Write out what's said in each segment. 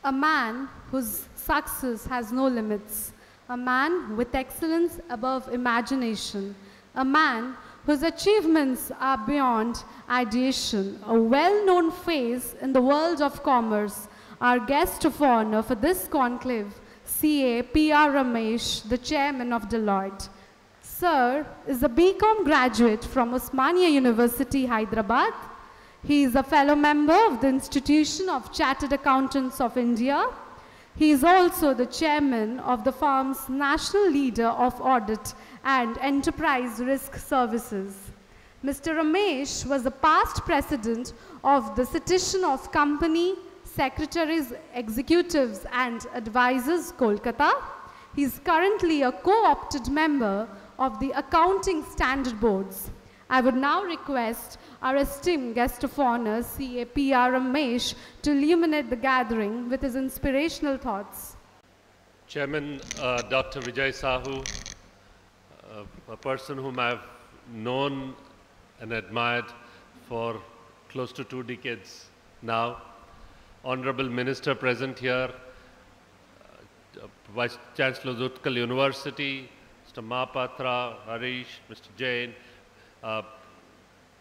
A man whose success has no limits. A man with excellence above imagination. A man whose achievements are beyond ideation. A well-known face in the world of commerce. Our guest of honor for this conclave, CA P.R. Ramesh, the chairman of Deloitte. Sir is a BCom graduate from Osmania University, Hyderabad. He is a fellow member of the Institution of Chartered Accountants of India. He is also the chairman of the firm's National Leader of Audit and Enterprise Risk Services. Mr. Ramesh was the past president of the Citizen of Company Secretaries, Executives and Advisors, Kolkata. He is currently a co-opted member of the Accounting Standard Boards. I would now request our esteemed guest of honor, CA P.R. Ramesh, to illuminate the gathering with his inspirational thoughts. Chairman Dr. Vijay Sahu, a person whom I've known and admired for close to 2 decades now. Honorable Minister present here, Vice Chancellor of Utkal University, Mr. Mahapatra, Harish, Mr. Jain,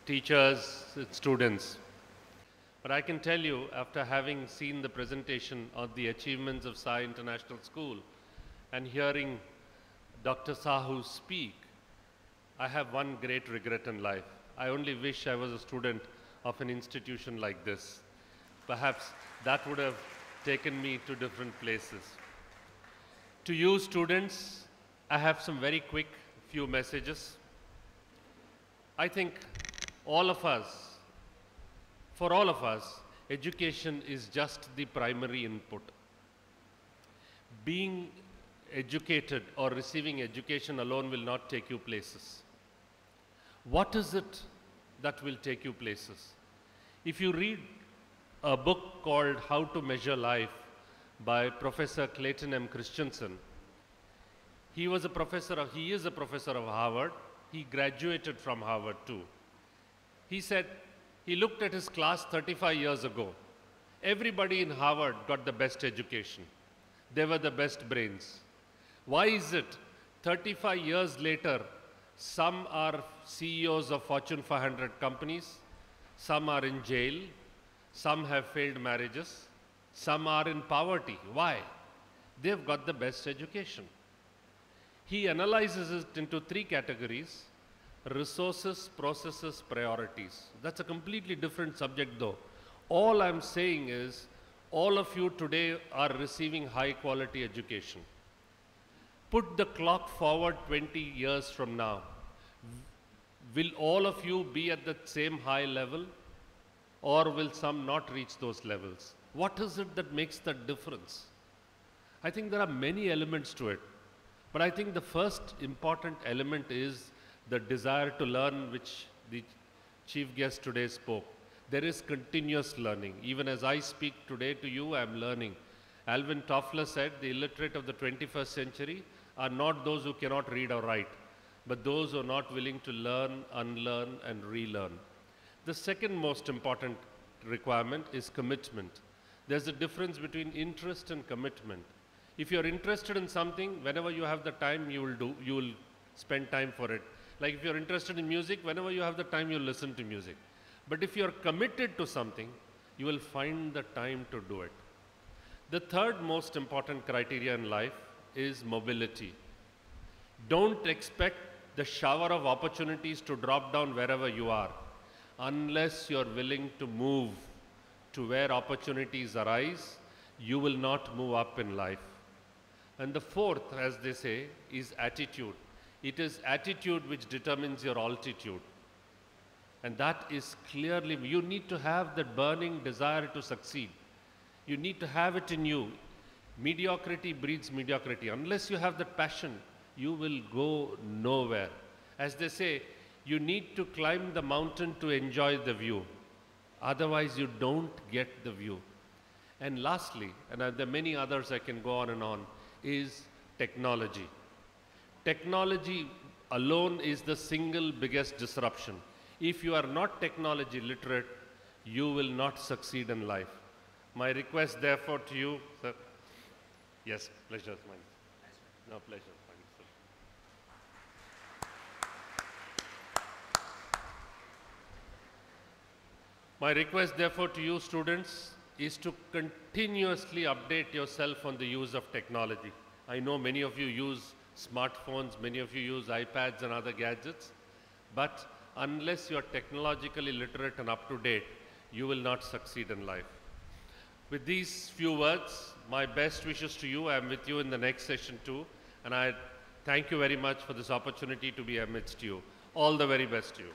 teachers, students. But I can tell you, after having seen the presentation of the achievements of Sai International School and hearing Dr. Sahu speak, I have one great regret in life. I only wish I was a student of an institution like this. Perhaps that would have taken me to different places. To you students, I have some very quick few messages. I think all of us, for all of us, education is just the primary input. Being educated or receiving education alone will not take you places. What is it that will take you places? If you read a book called How to Measure Life by Professor Clayton M. Christensen, he is a professor of Harvard. He graduated from Harvard too. He said he looked at his class 35 years ago. Everybody in Harvard got the best education. They were the best brains. Why is it 35 years later, some are CEOs of Fortune 500 companies, some are in jail, some have failed marriages, some are in poverty? Why? They've got the best education. He analyzes it into 3 categories: resources, processes, priorities. That's a completely different subject though. All I'm saying is, all of you today are receiving high quality education. Put the clock forward 20 years from now. Will all of you be at the same high level, or will some not reach those levels? What is it that makes the difference? I think there are many elements to it, but I think the first important element is the desire to learn, which the chief guest today spoke. There is continuous learning. Even as I speak today to you, I am learning. Alvin Toffler said the illiterate of the 21st century are not those who cannot read or write, but those who are not willing to learn, unlearn, and relearn. The second most important requirement is commitment. There's a difference between interest and commitment. If you're interested in something, whenever you have the time, you will spend time for it. Like if you're interested in music, whenever you have the time, you'll listen to music. But if you're committed to something, you will find the time to do it. The third most important criteria in life is mobility. Don't expect the shower of opportunities to drop down wherever you are, unless you're willing to move to where opportunities arise. You will not move up in life. And the fourth, as they say, is attitude. It is attitude which determines your altitude. And that is clearly, you need to have that burning desire to succeed. You need to have it in you. Mediocrity breeds mediocrity. Unless you have that passion, you will go nowhere. As they say, you need to climb the mountain to enjoy the view. Otherwise, you don't get the view. And lastly, and there are many others I can go on and on, is technology. Technology alone is the single biggest disruption. If you are not technology literate, you will not succeed in life. My request therefore to you, sir. Yes, pleasure is mine. No, pleasure is mine, sir. My request therefore to you students is to continuously update yourself on the use of technology. I know many of you use smartphones, many of you use iPads and other gadgets, but unless you are technologically literate and up to date, you will not succeed in life. With these few words, my best wishes to you. I am with you in the next session too, and I thank you very much for this opportunity to be amidst you. All the very best to you.